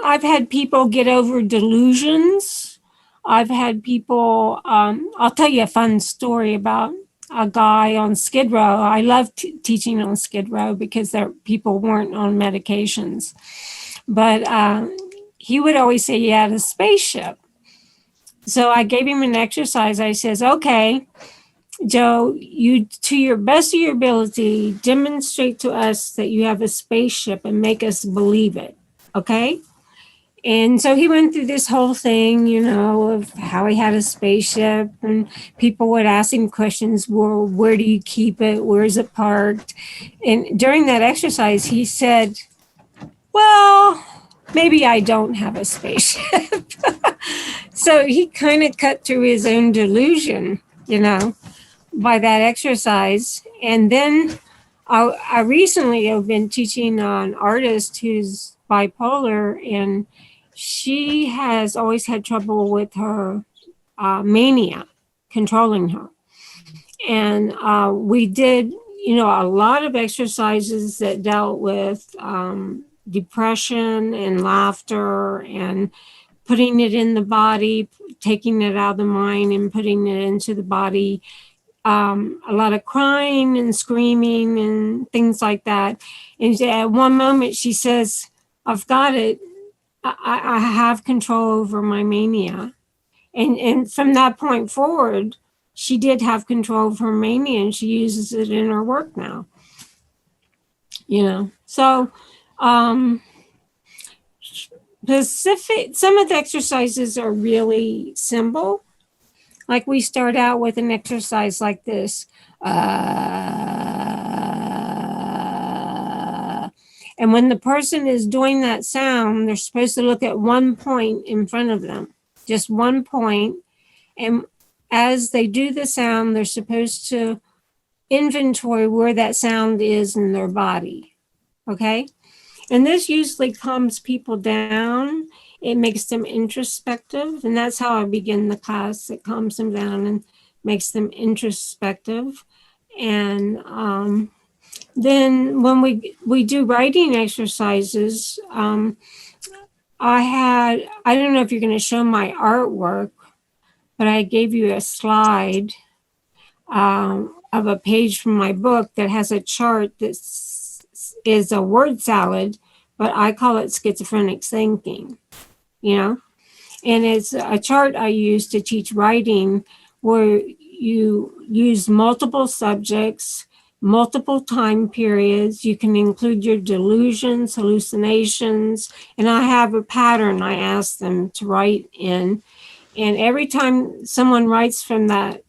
I've had people get over delusions. I've had people, I'll tell you a fun story about a guy on Skid Row. I love teaching on Skid Row because people weren't on medications. But he would always say he had a spaceship. So I gave him an exercise. I says, okay, Joe, you, to your best of your ability, demonstrate to us that you have a spaceship and make us believe it. Okay. And so he went through this whole thing, of how he had a spaceship, and people would ask him questions. Well, where do you keep it? Where is it parked? And during that exercise, he said, well, maybe I don't have a spaceship. So he kind of cut through his own delusion, by that exercise. And then I recently have been teaching an artist who's bipolar, and she has always had trouble with her mania controlling her. And we did, a lot of exercises that dealt with depression and laughter and putting it in the body, taking it out of the mind and putting it into the body. A lot of crying and screaming and things like that. And at one moment she says, I've got it. I have control over my mania. And from that point forward, she did have control of her mania, and she uses it in her work now. So some of the exercises are really simple. Like we start out with an exercise like this. And when the person is doing that sound, they're supposed to look at one point in front of them, just one point. And as they do the sound, they're supposed to inventory where that sound is in their body. Okay? And this usually calms people down. It makes them introspective. And that's how I begin the class. It calms them down and makes them introspective. And then when we do writing exercises, I don't know if you're going to show my artwork, but I gave you a slide of a page from my book that has a chart that is a word salad, but I call it schizophrenic thinking, And it's a chart I use to teach writing, where you use multiple subjects, multiple time periods. You can include your delusions, hallucinations, and I have a pattern I ask them to write in. And every time someone writes from that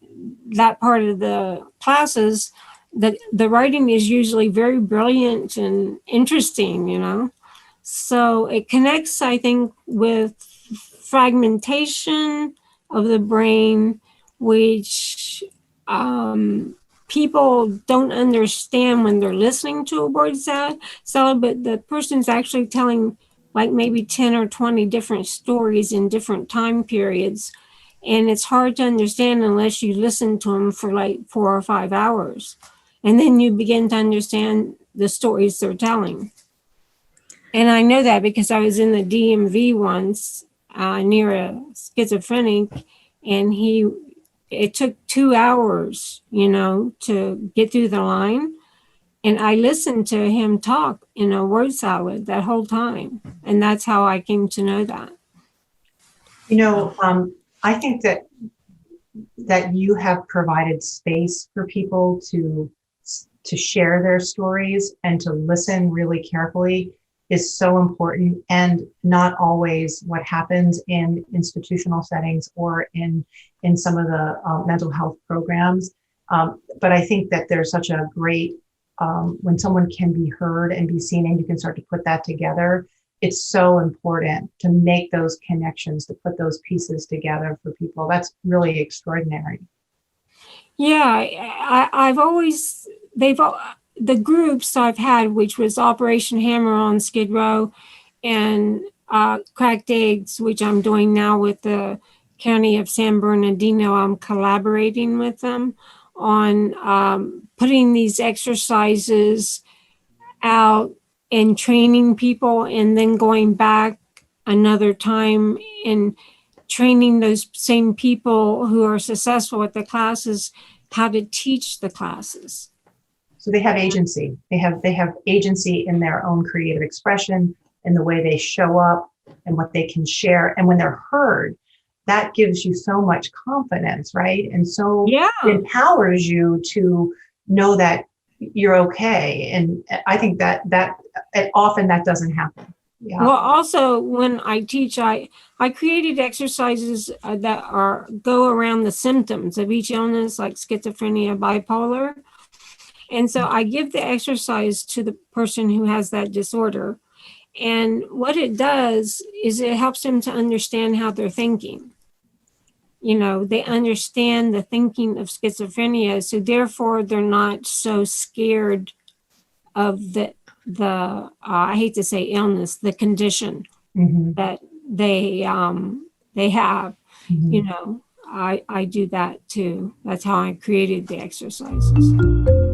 part of the classes, the writing is usually very brilliant and interesting, So it connects, I think, with fragmentation of the brain, which people don't understand when they're listening to a word salad, but the person's actually telling like maybe 10 or 20 different stories in different time periods. And it's hard to understand unless you listen to them for like 4 or 5 hours. And then you begin to understand the stories they're telling. And I know that because I was in the DMV once near a schizophrenic, and it took 2 hours, to get through the line. And I listened to him talk in a word salad that whole time. And that's how I came to know that. I think that you have provided space for people to share their stories and to listen really carefully is so important, and not always what happens in institutional settings or in some of the mental health programs. But I think that there's such a great, when someone can be heard and be seen and you can start to put that together, it's so important to make those connections, to put those pieces together for people. That's really extraordinary. Yeah, the groups I've had, which was Operation Hammer on Skid Row and Cracked Eggs, which I'm doing now with the County of San Bernardino, I'm collaborating with them on putting these exercises out and training people, and then going back another time in training those same people who are successful at the classes how to teach the classes. So they have agency. They have agency in their own creative expression and the way they show up and what they can share. And when they're heard, that gives you so much confidence, right? And so Yeah. it empowers you to know that you're okay. And I think that often that doesn't happen. Yeah. Well, also when I teach, I created exercises that go around the symptoms of each illness, like schizophrenia, bipolar. And so I give the exercise to the person who has that disorder. And what it does is it helps them to understand how they're thinking. They understand the thinking of schizophrenia. So therefore, they're not so scared of the I hate to say illness, the condition that they have. I do that too. That's how I created the exercises.